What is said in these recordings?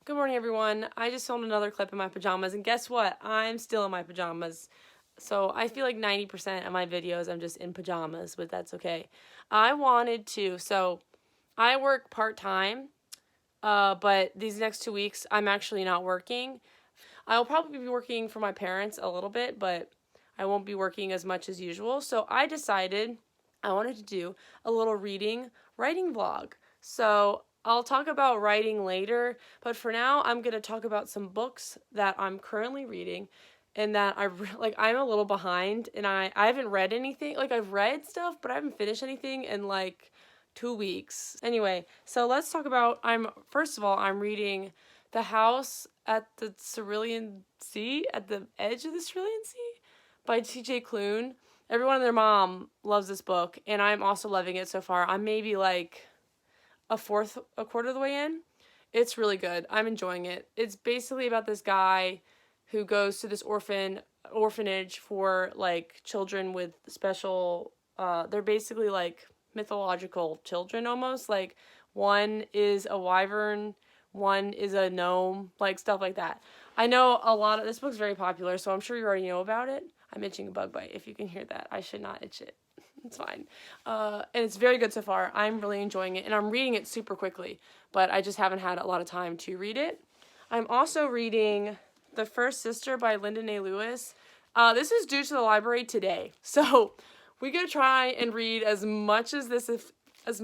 Good morning, everyone. I just filmed another clip in my pajamas, and guess what? I'm still in my pajamas. So I feel like 90% of my videos I'm just in pajamas, but that's okay. So I work part-time, but these next 2 weeks I'm actually not working. I'll probably be working for my parents a little bit, but I won't be working as much as usual. So I decided I wanted to do a little writing vlog. So I'll talk about writing later, but for now I'm going to talk about some books that I'm currently reading and that I'm a little behind, and I haven't read anything. Like, I've read stuff, but I haven't finished anything in like 2 weeks. Anyway, so let's talk about first of all, I'm reading The House at the Cerulean Sea, at the Edge of the Cerulean Sea by T.J. Klune. Everyone and their mom loves this book, and I'm also loving it so far. I'm maybe like a quarter of the way in. It's really good. I'm enjoying it. It's basically about this guy who goes to this orphanage for like children with special, they're basically like mythological children almost. Like, one is a wyvern, one is a gnome, like stuff like that. I know this book's very popular, so I'm sure you already know about it. I'm itching a bug bite, if you can hear that. I should not itch it. It's fine. And it's very good so far. I'm really enjoying it, and I'm reading it super quickly, but I just haven't had a lot of time to read it. I'm also reading The First Sister by Lyndon A. Lewis. This is due to the library today, so we're going to try and read as much of this as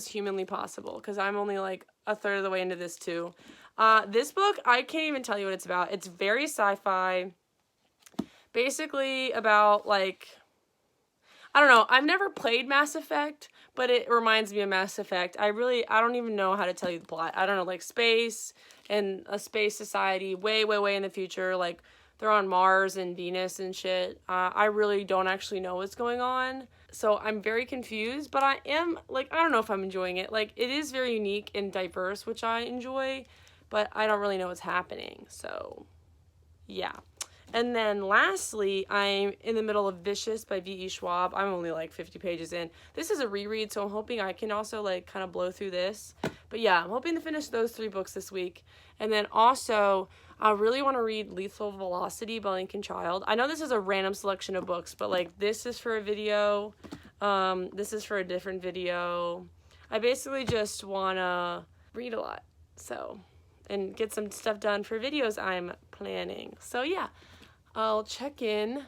humanly possible, because I'm only like a third of the way into this too. This book, I can't even tell you what it's about. It's very sci-fi. Basically about, like, I don't know. I've never played Mass Effect, but it reminds me of Mass Effect. I don't even know how to tell you the plot. I don't know, like space and a space society way, way, way in the future. Like, they're on Mars and Venus and shit. I really don't actually know what's going on. So I'm very confused, but I am, like, I don't know if I'm enjoying it. Like, it is very unique and diverse, which I enjoy, but I don't really know what's happening. So, yeah. And then lastly, I'm in the middle of Vicious by V.E. Schwab. I'm only like 50 pages in. This is a reread, so I'm hoping I can also like kind of blow through this. But yeah, I'm hoping to finish those 3 books this week. And then also, I really want to read Lethal Velocity by Lincoln Child. I know this is a random selection of books, but like this is for a video. This is for a different video. I basically just want to read a lot. So, and get some stuff done for videos I'm planning. So yeah. I'll check in,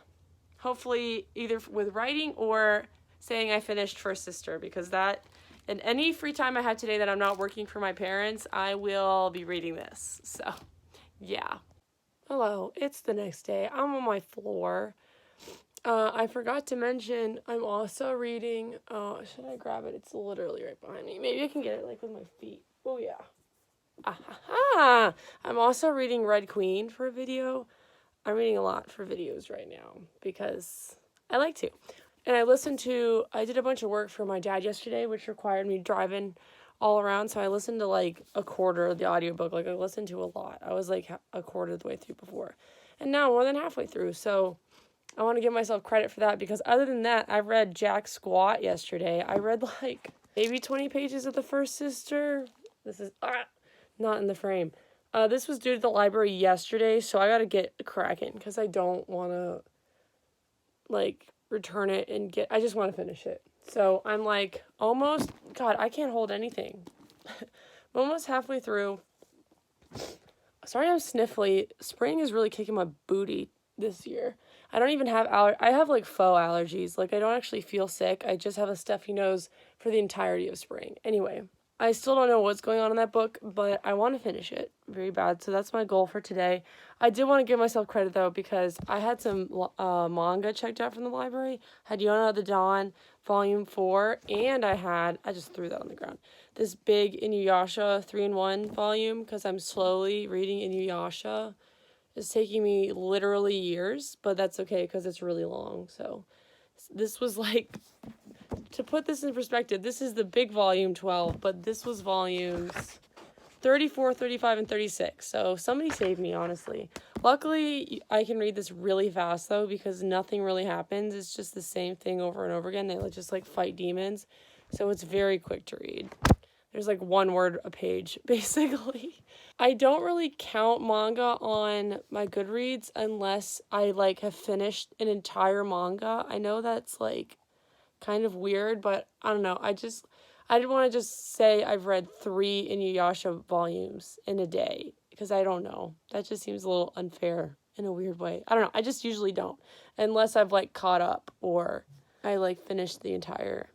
hopefully either with writing or saying I finished First Sister, because that, and any free time I have today that I'm not working for my parents, I will be reading this. So, yeah. Hello, it's the next day. I'm on my floor. I forgot to mention, I'm also reading, should I grab it? It's literally right behind me. Maybe I can get it like with my feet. Oh, yeah. Ah, I'm also reading Red Queen for a video. I'm reading a lot for videos right now because I like to. And I did a bunch of work for my dad yesterday, which required me driving all around. So I listened to like a quarter of the audiobook. Like, I listened to a lot. I was like a quarter of the way through before. And now more than halfway through. So I want to give myself credit for that, because other than that, I read Jack Squat yesterday. I read like maybe 20 pages of The First Sister. This is not in the frame. This was due to the library yesterday, so I gotta get cracking, because I don't want to, like, return it and I just want to finish it. So I'm, like, almost, God, I can't hold anything. I'm almost halfway through. Sorry I'm sniffly. Spring is really kicking my booty this year. I don't even have I have, like, faux allergies. Like, I don't actually feel sick. I just have a stuffy nose for the entirety of spring. Anyway. I still don't know what's going on in that book, but I want to finish it very bad, so that's my goal for today. I did want to give myself credit, though, because I had some manga checked out from the library. I had Yona of the Dawn, Volume 4, and I just threw that on the ground, this big Inuyasha 3-in-1 volume, because I'm slowly reading Inuyasha. It's taking me literally years, but that's okay, because it's really long, so this was like... To put this in perspective, this is the big volume 12, but this was volumes 34, 35, and 36. So somebody saved me, honestly. Luckily, I can read this really fast, though, because nothing really happens. It's just the same thing over and over again. They just, like, fight demons. So it's very quick to read. There's like one word a page, basically. I don't really count manga on my Goodreads unless I like have finished an entire manga. I know that's like kind of weird, but I don't know. I didn't want to just say I've read 3 Inuyasha volumes in a day because I don't know. That just seems a little unfair in a weird way. I don't know. I just usually don't unless I've like caught up or I like finished the entire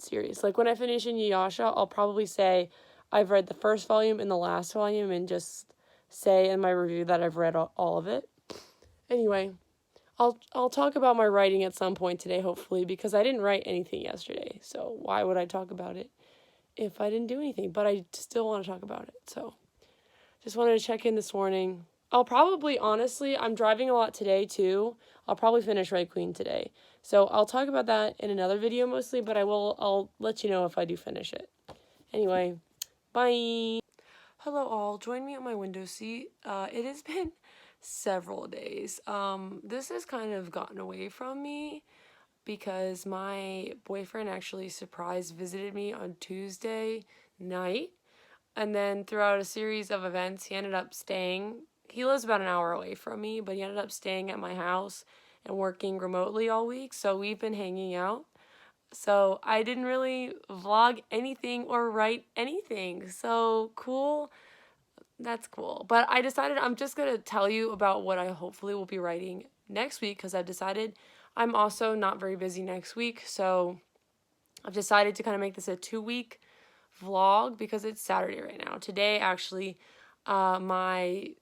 series. Like when I finish Inuyasha, I'll probably say I've read the first volume and the last volume and just say in my review that I've read all of it. Anyway, I'll talk about my writing at some point today, hopefully, because I didn't write anything yesterday. So why would I talk about it if I didn't do anything? But I still want to talk about it. So just wanted to check in this morning. I'll probably, honestly, I'm driving a lot today too. I'll probably finish Red Queen today. So I'll talk about that in another video mostly, but I'll let you know if I do finish it. Anyway, bye. Hello all, join me on my window seat. It has been several days. This has kind of gotten away from me because my boyfriend actually surprise visited me on Tuesday night. And then throughout a series of events, he ended up staying. He lives about an hour away from me, but he ended up staying at my house and working remotely all week. So we've been hanging out. So I didn't really vlog anything or write anything. So cool. That's cool. But I decided I'm just going to tell you about what I hopefully will be writing next week because I've decided I'm also not very busy next week. So I've decided to kind of make this a 2-week vlog because it's Saturday right now. Today, actually, my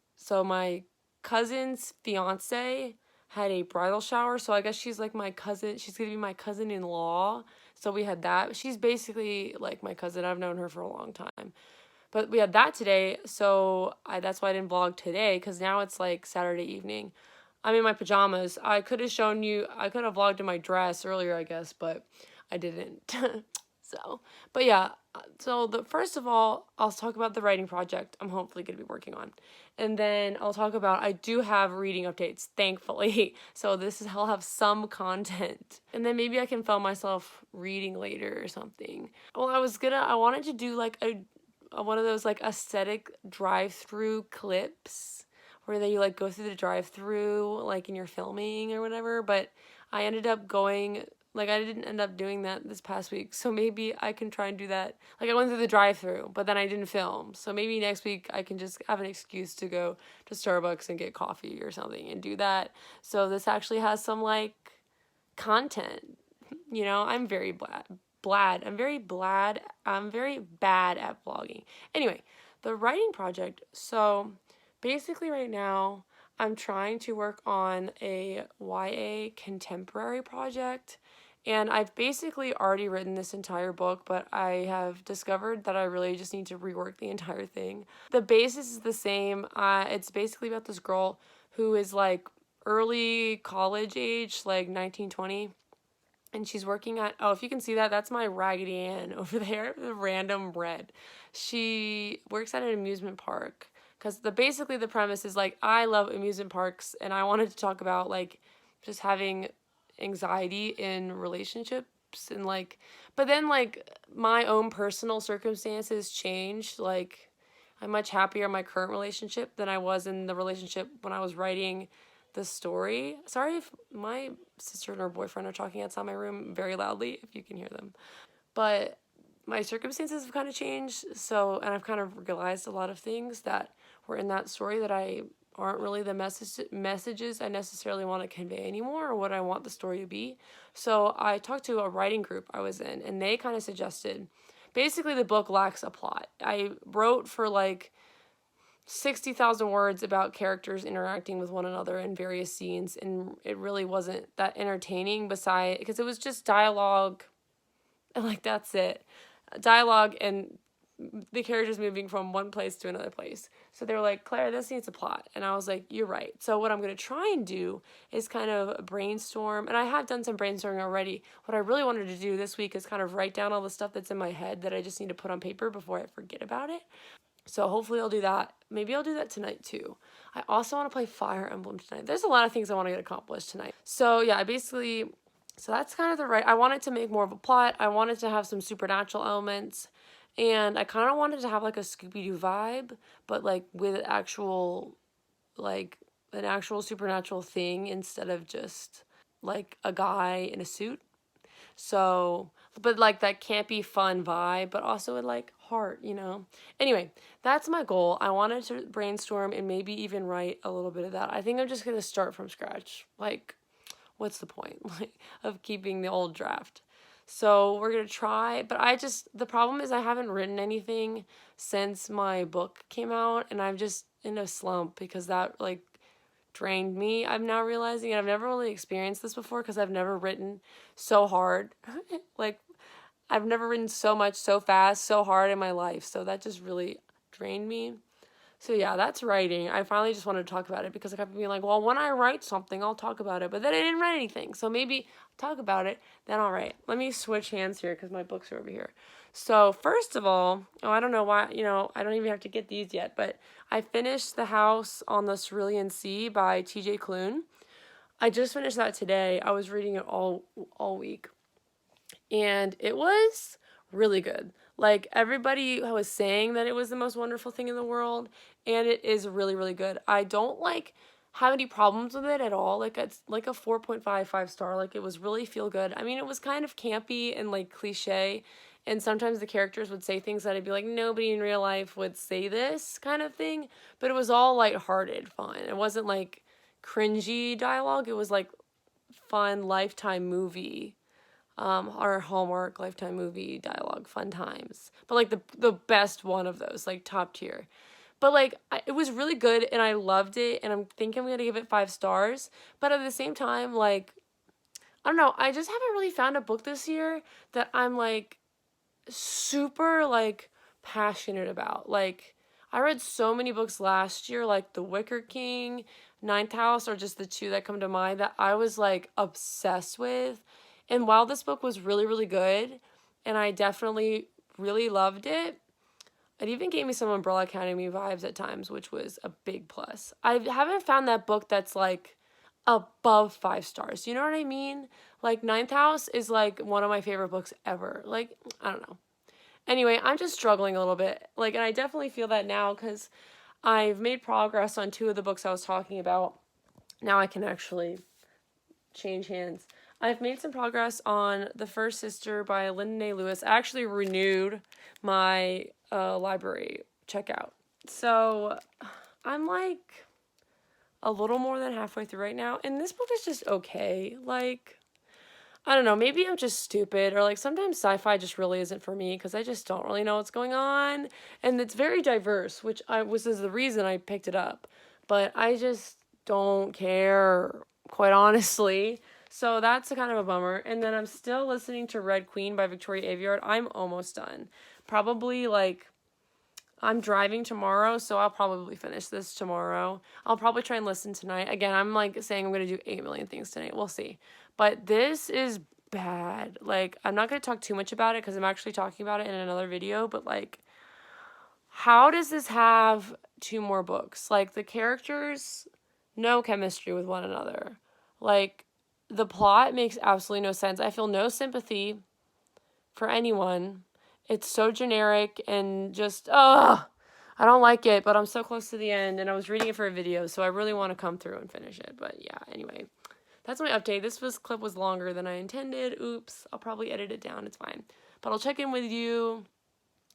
cousin's fiance had a bridal shower, so I guess she's like my cousin. She's gonna be my cousin-in-law. So we had that. She's basically like my cousin. I've known her for a long time. But we had that today, so that's why I didn't vlog today, because now it's like Saturday evening. I'm in my pajamas. I could have vlogged in my dress earlier, I guess, but I didn't. But yeah, first of all, I'll talk about the writing project I'm hopefully going to be working on. And then I'll talk about, I do have reading updates, thankfully. So I'll have some content. And then maybe I can film myself reading later or something. Well, I wanted to do like one of those like aesthetic drive-through clips where you like go through the drive-through like in your filming or whatever. But I ended up I didn't end up doing that this past week, so maybe I can try and do that. Like, I went through the drive-thru, but then I didn't film, so maybe next week I can just have an excuse to go to Starbucks and get coffee or something and do that. So this actually has some, like, content. You know, I'm very bad at vlogging. Anyway, the writing project. So, basically right now, I'm trying to work on a YA contemporary project. And I've basically already written this entire book, but I have discovered that I really just need to rework the entire thing. The basis is the same. It's basically about this girl who is like early college age, like 19, 20. And she's working at, if you can see that, that's my Raggedy Ann over there, the random red. She works at an amusement park. Because basically the premise is like, I love amusement parks, and I wanted to talk about like just having anxiety in relationships and like, but then like my own personal circumstances changed. Like, I'm much happier in my current relationship than I was in the relationship when I was writing the story. Sorry if my sister and her boyfriend are talking outside my room very loudly, if you can hear them. But my circumstances have kind of changed, and I've kind of realized a lot of things that were in that story that aren't really the messages I necessarily want to convey anymore, or what I want the story to be. So I talked to a writing group I was in, and they kind of suggested, basically the book lacks a plot. I wrote for like 60,000 words about characters interacting with one another in various scenes, and it really wasn't that entertaining because it was just dialogue, and like that's it. Dialogue and the characters moving from one place to another place. So they were like, Claire, this needs a plot. And I was like, you're right. So what I'm going to try and do is kind of brainstorm. And I have done some brainstorming already. What I really wanted to do this week is kind of write down all the stuff that's in my head that I just need to put on paper before I forget about it. So hopefully I'll do that. Maybe I'll do that tonight too. I also want to play Fire Emblem tonight. There's a lot of things I want to get accomplished tonight. So yeah, so that's kind of I wanted to make more of a plot. I wanted to have some supernatural elements. And I kind of wanted to have like a Scooby-Doo vibe, but like with actual, like an actual supernatural thing instead of just like a guy in a suit. So, but like that campy fun vibe, but also with like heart, you know? Anyway, that's my goal. I wanted to brainstorm and maybe even write a little bit of that. I think I'm just going to start from scratch. Like, what's the point like of keeping the old draft? So we're going to try, but the problem is I haven't written anything since my book came out, and I'm just in a slump because that like drained me. I'm now realizing, and I've never really experienced this before because I've never written so hard. Like, I've never written so much, so fast, so hard in my life. So that just really drained me. So yeah, that's writing. I finally just wanted to talk about it because I kept being like, well, when I write something, I'll talk about it. But then I didn't write anything. So maybe I'll talk about it, then I'll write. Let me switch hands here because my books are over here. So first of all, I don't know why, I don't even have to get these yet, but I finished The House on the Cerulean Sea by T.J. Klune. I just finished that today. I was reading it all week. And it was really good. Like, everybody was saying that it was the most wonderful thing in the world, and it is really, really good. I don't, like, have any problems with it at all. Like, it's, like, a 4.5 star. Like, it was really feel good. I mean, it was kind of campy and, like, cliche, and sometimes the characters would say things that I'd be like, nobody in real life would say this kind of thing, but it was all lighthearted fun. It wasn't, like, cringy dialogue. It was, like, fun Lifetime movie our Hallmark Lifetime movie dialogue, fun times. But like the best one of those, like top tier. But like it was really good and I loved it, and I'm thinking I'm gonna give it 5 stars. But at the same time, like, I don't know, I just haven't really found a book this year that I'm like super like passionate about. Like, I read so many books last year, like The Wicker King, Ninth House, or just the two that come to mind that I was like obsessed with. And while this book was really, really good, and I definitely really loved it, it even gave me some Umbrella Academy vibes at times, which was a big plus. I haven't found that book that's like above 5 stars. You know what I mean? Like, Ninth House is like one of my favorite books ever. Like, I don't know. Anyway, I'm just struggling a little bit. Like, and I definitely feel that now because I've made progress on 2 of the books I was talking about. Now I can actually change hands. I've made some progress on The First Sister by Lyndon A. Lewis. I actually renewed my library checkout. So I'm like a little more than halfway through right now. And this book is just okay. Like, I don't know, maybe I'm just stupid, or like sometimes sci-fi just really isn't for me because I just don't really know what's going on. And it's very diverse, which is the reason I picked it up. But I just don't care, quite honestly. So that's a kind of a bummer. And then I'm still listening to Red Queen by Victoria Aveyard. I'm almost done. Probably like, I'm driving tomorrow, so I'll probably finish this tomorrow. I'll probably try and listen tonight. Again, I'm like saying I'm going to do 8 million things tonight. We'll see. But this is bad. Like, I'm not going to talk too much about it because I'm actually talking about it in another video. But like, how does this have 2 more books? Like, the characters, no chemistry with one another. Like, the plot makes absolutely no sense. I feel no sympathy for anyone. It's so generic and just, I don't like it, but I'm so close to the end, and I was reading it for a video, so I really want to come through and finish it. But yeah, anyway, that's my update. This clip was longer than I intended. Oops. I'll probably edit it down. It's fine. But I'll check in with you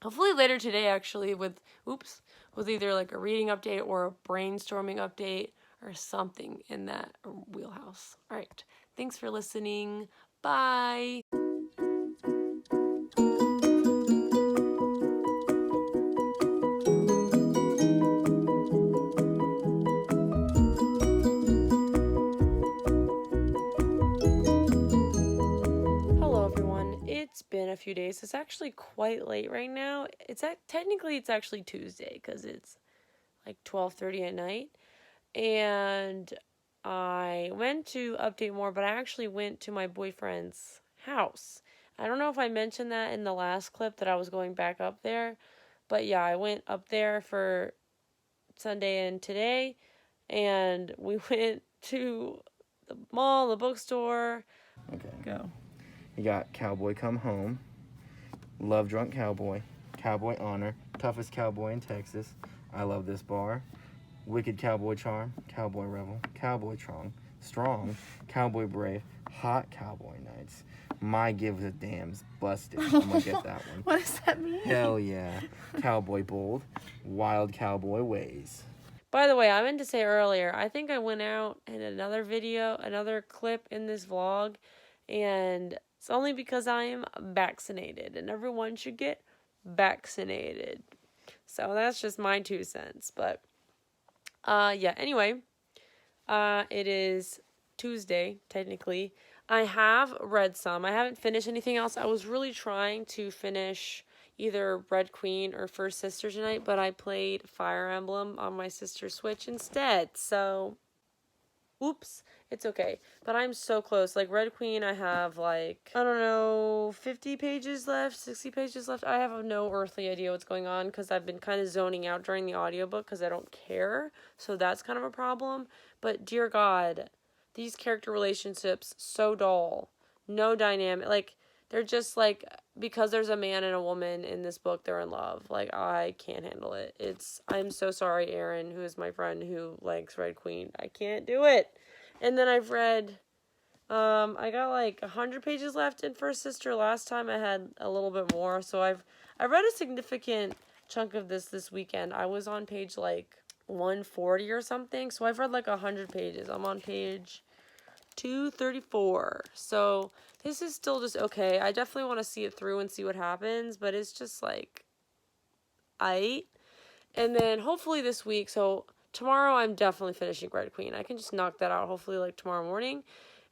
hopefully later today, actually, with either like a reading update or a brainstorming update or something in that wheelhouse. All right. Thanks for listening. Bye. Hello everyone. It's been a few days. It's actually quite late right now. Technically it's actually Tuesday because it's like 12:30 at night. And I went to update more, but I actually went to my boyfriend's house. I don't know if I mentioned that in the last clip that I was going back up there, but yeah, I went up there for Sunday and today, and we went to the mall, the bookstore. Okay. Go. You got Cowboy Come Home, Love Drunk Cowboy, Cowboy Honor, toughest cowboy in Texas. I love this bar. Wicked Cowboy Charm, Cowboy Rebel, Cowboy Strong, Cowboy Brave, Hot Cowboy Nights. My Give a Damn's busted. I'm gonna get that one. What does that mean? Hell yeah. Cowboy Bold, Wild Cowboy Ways. By the way, I meant to say earlier, I think I went out in another clip in this vlog, and it's only because I am vaccinated, and everyone should get vaccinated. So that's just my 2 cents, but yeah, anyway, it is Tuesday, technically. I have read some. I haven't finished anything else. I was really trying to finish either Red Queen or First Sister tonight, but I played Fire Emblem on my sister's Switch instead, so oops, it's okay. But I'm so close. Like, Red Queen, I have, like, I don't know, 50 pages left, 60 pages left. I have no earthly idea what's going on because I've been kind of zoning out during the audiobook because I don't care. So that's kind of a problem. But, dear God, these character relationships, so dull. No dynamic. Like, they're just, like, because there's a man and a woman in this book, they're in love. Like, I can't handle it. I'm so sorry, Erin, who is my friend who likes Red Queen. I can't do it. And then I've read, I got like 100 pages left in First Sister. Last time I had a little bit more. So I read a significant chunk of this weekend. I was on page like 140 or something. So I've read like 100 pages. I'm on page 234. So this is still just okay. I definitely want to see it through and see what happens, but it's just like, and then hopefully this week, so tomorrow I'm definitely finishing Red Queen. I can just knock that out hopefully like tomorrow morning.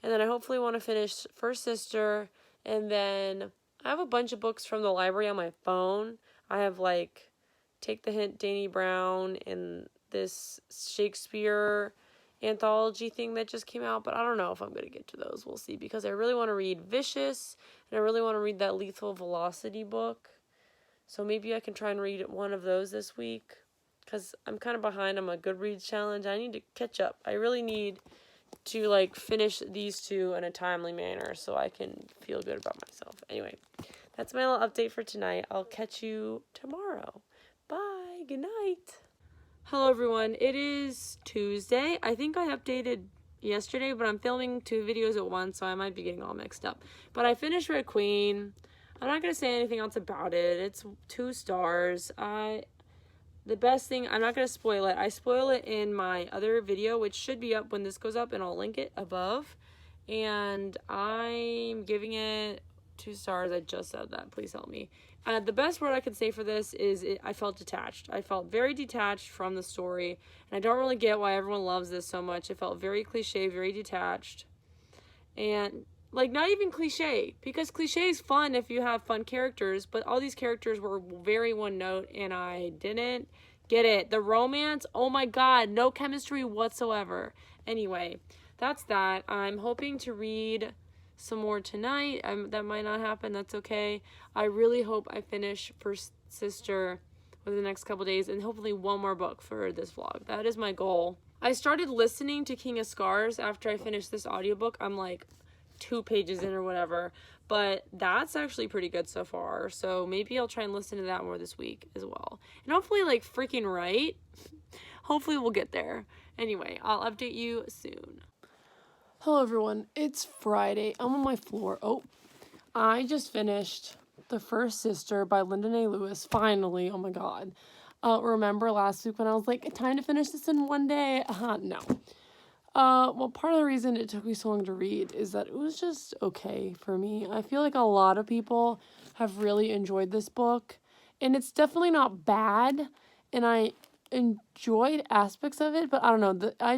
And then I hopefully want to finish First Sister, and then I have a bunch of books from the library on my phone. I have like Take the Hint, Danny Brown, and this Shakespeare anthology thing that just came out, but I don't know if I'm going to get to those. We'll see, because I really want to read Vicious, and I really want to read that Lethal Velocity book. So maybe I can try and read one of those this week, because I'm kind of behind on my Goodreads challenge. I need to catch up. I really need to like finish these two in a timely manner so I can feel good about myself. Anyway, that's my little update for tonight. I'll catch you tomorrow. Bye. Good night. Hello everyone, it is Tuesday. I think I updated yesterday, but I'm filming 2 videos at once, so I might be getting all mixed up. But I finished Red Queen. I'm not going to say anything else about it. It's 2 stars. The best thing, I'm not going to spoil it. I spoil it in my other video, which should be up when this goes up, and I'll link it above. And I'm giving it 2 stars. I just said that. Please help me. The best word I could say for this is I felt detached. I felt very detached from the story, and I don't really get why everyone loves this so much. It felt very cliche, very detached, and like not even cliche, because cliche is fun if you have fun characters, but all these characters were very one note, and I didn't get it. The romance, oh my god, no chemistry whatsoever. Anyway, that's that. I'm hoping to read some more tonight. That might not happen. That's okay. I really hope I finish First Sister within the next couple days, and hopefully one more book for this vlog. That is my goal. I started listening to King of Scars after I finished this audiobook. I'm like 2 pages in or whatever, but that's actually pretty good so far. So maybe I'll try and listen to that more this week as well. And hopefully like freaking right. Hopefully we'll get there. Anyway, I'll update you soon. Hello everyone, it's Friday. I'm on my floor. Oh, I just finished The First Sister by Lyndon A. Lewis. Finally, oh my god. Remember last week when I was like, time to finish this in one day? No. Well, part of the reason it took me so long to read is that it was just okay for me. I feel like a lot of people have really enjoyed this book, and it's definitely not bad, and I enjoyed aspects of it, but I don't know, I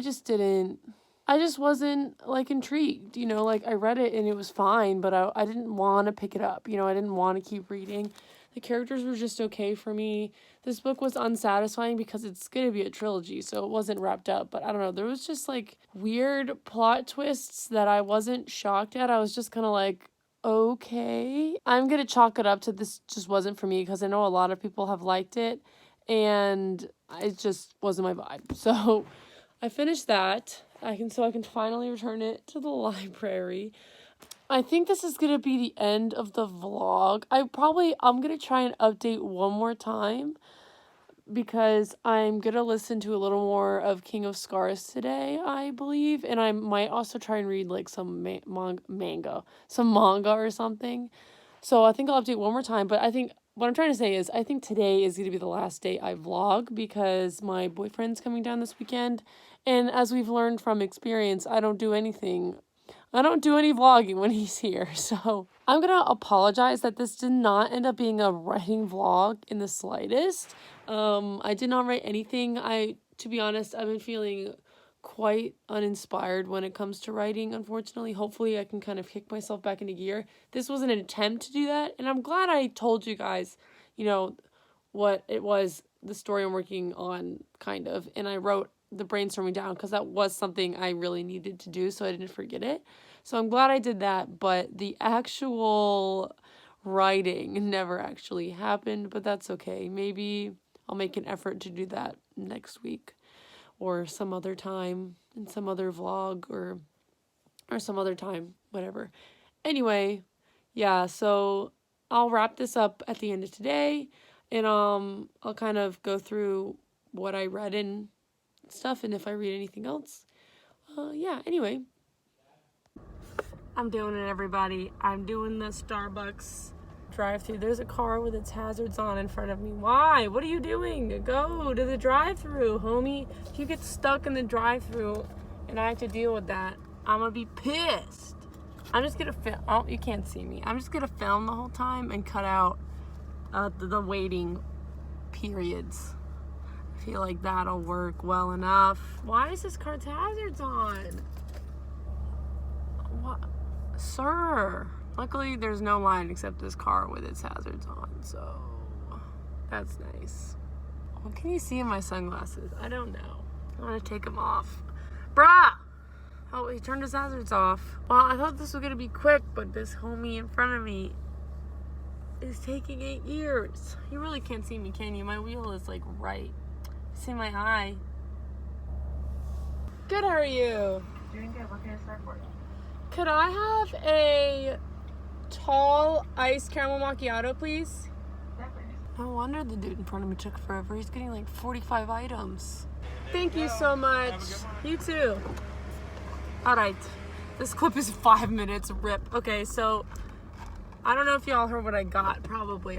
just wasn't, like, intrigued, you know, like, I read it and it was fine, but I didn't want to pick it up, you know, I didn't want to keep reading. The characters were just okay for me. This book was unsatisfying because it's going to be a trilogy, so it wasn't wrapped up, but I don't know, there was just, like, weird plot twists that I wasn't shocked at. I was just kind of like, okay. I'm going to chalk it up to this just wasn't for me, because I know a lot of people have liked it, and it just wasn't my vibe. So I finished that. I can finally return it to the library. I think this is going to be the end of the vlog. I'm going to try and update one more time because I'm going to listen to a little more of King of Scars today, I believe. And I might also try and read like some manga or something. So I think I'll update one more time. But I think what I'm trying to say is I think today is going to be the last day I vlog because my boyfriend's coming down this weekend. And as we've learned from experience, I don't do any vlogging when he's here. So I'm going to apologize that this did not end up being a writing vlog in the slightest. I did not write anything. To be honest, I've been feeling quite uninspired when it comes to writing, unfortunately. Hopefully I can kind of kick myself back into gear. This was an attempt to do that, and I'm glad I told you guys, what it was, the story I'm working on, kind of, and I wrote the brainstorming down because that was something I really needed to do so I didn't forget it. So I'm glad I did that, but the actual writing never actually happened, but that's okay. Maybe I'll make an effort to do that next week or some other time in some other vlog or some other time, whatever. Anyway, yeah, so I'll wrap this up at the end of today, and I'll kind of go through what I read and stuff, and if I read anything else. Anyway. I'm doing it, everybody. I'm doing the Starbucks drive-thru. There's a car with its hazards on in front of me. Why? What are you doing? Go to the drive-thru, homie. If you get stuck in the drive-thru and I have to deal with that, I'm gonna be pissed. I'm just gonna film. Oh, you can't see me. I'm just gonna film the whole time and cut out the waiting periods. I feel like that'll work well enough. Why is this car's hazards on? What? Sir. Luckily, there's no line except this car with its hazards on, so that's nice. What can you see in my sunglasses? I don't know. I'm gonna take them off. Bruh! Oh, he turned his hazards off. Well, I thought this was gonna be quick, but this homie in front of me is taking 8 years. You really can't see me, can you? My wheel is like right. See my eye. Good, how are you? Doing good. What can I start for you? Could I have a tall iced caramel macchiato, please? Definitely. No wonder the dude in front of me took forever. He's getting like 45 items. Thank you so much. You too. All right. This clip is 5 minutes. Rip. Okay, so I don't know if y'all heard what I got. Probably.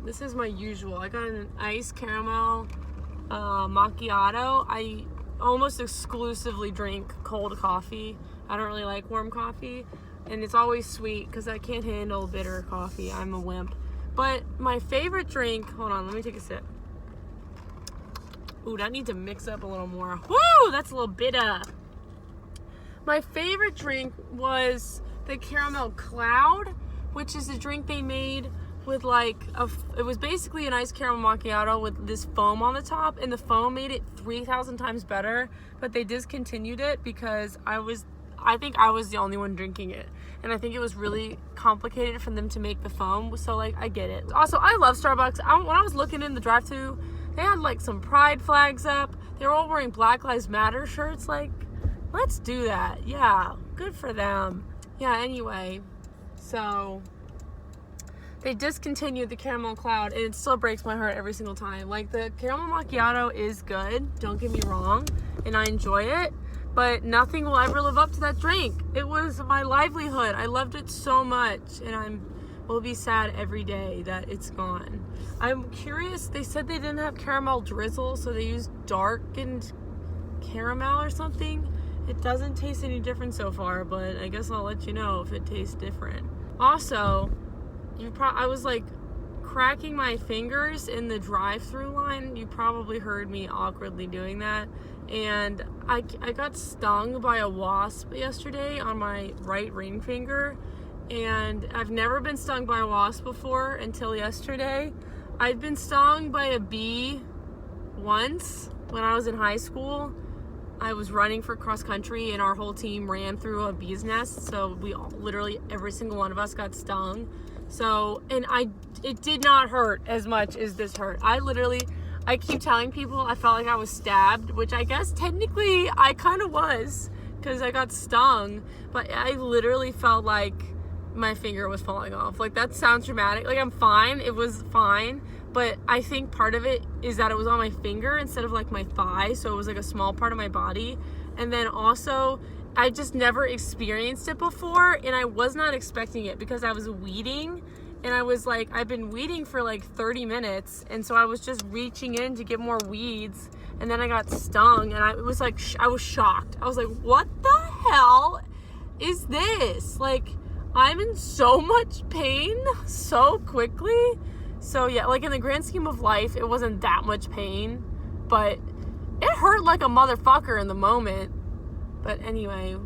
This is my usual. I got an iced caramel macchiato. I almost exclusively drink cold coffee. I don't really like warm coffee, and it's always sweet because I can't handle bitter coffee. I'm a wimp. But my favorite drink, hold on, let me take a sip. Ooh, that needs to mix up a little more. Woo, that's a little bitter. My favorite drink was the Caramel Cloud, which is a drink they made with it was basically an iced caramel macchiato with this foam on the top, and the foam made it 3,000 times better, but they discontinued it because I think I was the only one drinking it, and I think it was really complicated for them to make the foam, so I get it. Also, I love Starbucks. When I was looking in the drive-thru, they had some pride flags up. They were all wearing Black Lives Matter shirts. Let's do that. Yeah, good for them. Yeah, anyway, so they discontinued the Caramel Cloud, and it still breaks my heart every single time. The caramel macchiato is good, don't get me wrong, and I enjoy it, but nothing will ever live up to that drink. It was my livelihood. I loved it so much, and will be sad every day that it's gone. I'm curious, they said they didn't have caramel drizzle, so they used darkened caramel or something. It doesn't taste any different so far, but I guess I'll let you know if it tastes different. Also, I was cracking my fingers in the drive-thru line. You probably heard me awkwardly doing that. And I got stung by a wasp yesterday on my right ring finger. And I've never been stung by a wasp before until yesterday. I'd been stung by a bee once when I was in high school. I was running for cross country, and our whole team ran through a bee's nest. So literally every single one of us got stung. So, and it did not hurt as much as this hurt. I keep telling people I felt like I was stabbed, which I guess technically I kind of was, because I got stung, but I literally felt like my finger was falling off. Like, that sounds dramatic. Like, I'm fine. It was fine. But I think part of it is that it was on my finger instead of like my thigh. So it was like a small part of my body. And then also, I just never experienced it before. And I was not expecting it because I was weeding. And I was like, I've been weeding for like 30 minutes. And so I was just reaching in to get more weeds. And then I got stung. And I was like, I was shocked. I was like, what the hell is this? Like, I'm in so much pain so quickly. So yeah, like in the grand scheme of life, it wasn't that much pain, but it hurt like a motherfucker in the moment. But anyway,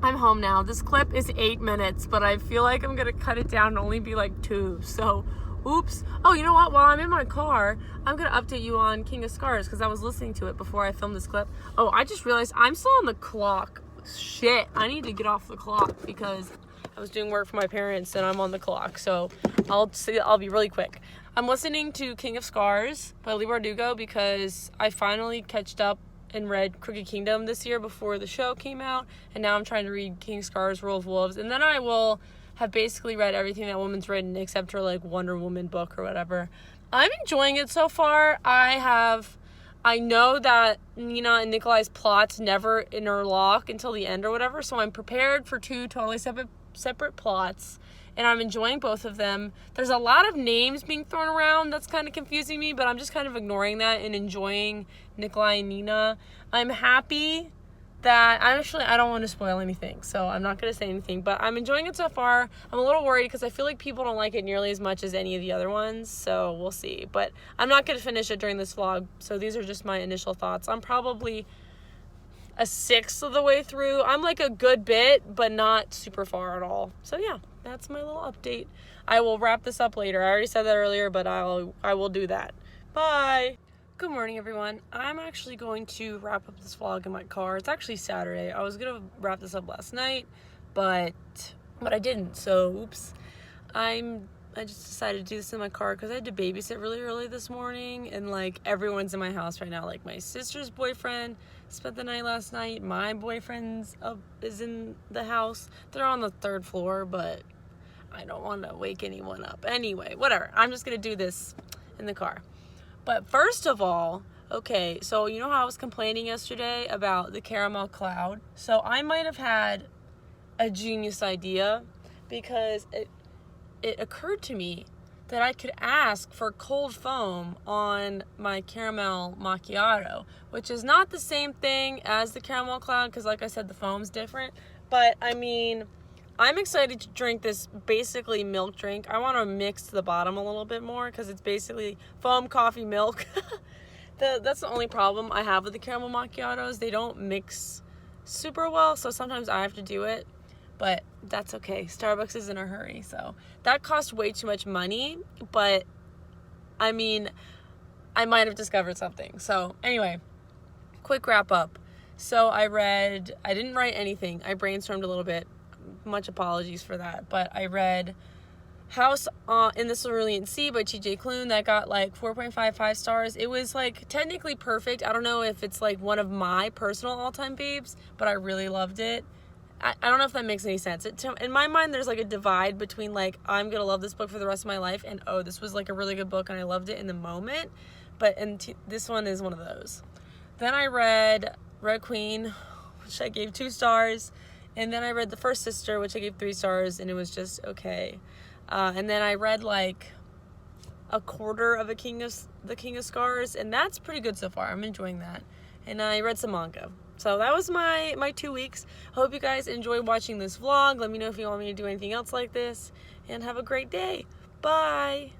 I'm home now. This clip is 8 minutes, but I feel like I'm gonna cut it down and only be like 2. So, oops. Oh, you know what? While I'm in my car, I'm gonna update you on King of Scars because I was listening to it before I filmed this clip. Oh, I just realized I'm still on the clock. Shit, I need to get off the clock because I was doing work for my parents and I'm on the clock, so I'll be really quick. I'm listening to King of Scars by Lee Bardugo because I finally catched up and read Crooked Kingdom this year before the show came out, and now I'm trying to read King of Scars, Rule of Wolves, and then I will have basically read everything that woman's written except her like Wonder Woman book or whatever. I'm enjoying it so far. I know that Nina and Nikolai's plots never interlock until the end or whatever, so I'm prepared for 2 totally separate plots, and I'm enjoying both of them. There's a lot of names being thrown around that's kind of confusing me, but I'm just kind of ignoring that and enjoying Nikolai and Nina. I'm happy that I don't want to spoil anything, so I'm not going to say anything, but I'm enjoying it so far. I'm a little worried because I feel like people don't like it nearly as much as any of the other ones, so we'll see. But I'm not going to finish it during this vlog, so these are just my initial thoughts. I'm probably a 1/6 of the way through. I'm like a good bit, but not super far at all. So yeah, that's my little update. I will wrap this up later. I already said that earlier, but I will do that. Bye. Good morning, everyone. I'm actually going to wrap up this vlog in my car. It's actually Saturday. I was gonna wrap this up last night, but I didn't. So oops. I just decided to do this in my car because I had to babysit really early this morning, and like everyone's in my house right now. Like my sister's boyfriend spent the night last night. My boyfriend's is in the house. They're on the 3rd floor, but I don't want to wake anyone up. Anyway, whatever. I'm just gonna do this in the car. But first of all, okay, so you know how I was complaining yesterday about the caramel cloud? So I might have had a genius idea because it occurred to me that I could ask for cold foam on my caramel macchiato, which is not the same thing as the caramel cloud because like I said, the foam's different. But I mean, I'm excited to drink this basically milk drink. I want to mix the bottom a little bit more because it's basically foam, coffee, milk. That's the only problem I have with the caramel macchiatos. They don't mix super well, so sometimes I have to do it. But that's okay. Starbucks is in a hurry, so that cost way too much money. But I mean, I might have discovered something. So anyway, quick wrap up. So I didn't write anything. I brainstormed a little bit. Much apologies for that, but I read House in the Cerulean Sea by T.J. Klune that got like 4.55 stars. It was like technically perfect. I don't know if it's like one of my personal all-time faves, but I really loved it. I don't know if that makes any sense. In my mind, there's like a divide between like I'm gonna love this book for the rest of my life and oh, this was like a really good book and I loved it in the moment. But this one is one of those. Then I read Red Queen, which I gave 2 stars. And then I read The First Sister, which I gave 3 stars, and it was just okay. And then I read like a quarter of the King of Scars, and that's pretty good so far. I'm enjoying that. And I read some manga. So that was my 2 weeks. I hope you guys enjoyed watching this vlog. Let me know if you want me to do anything else like this. And have a great day. Bye.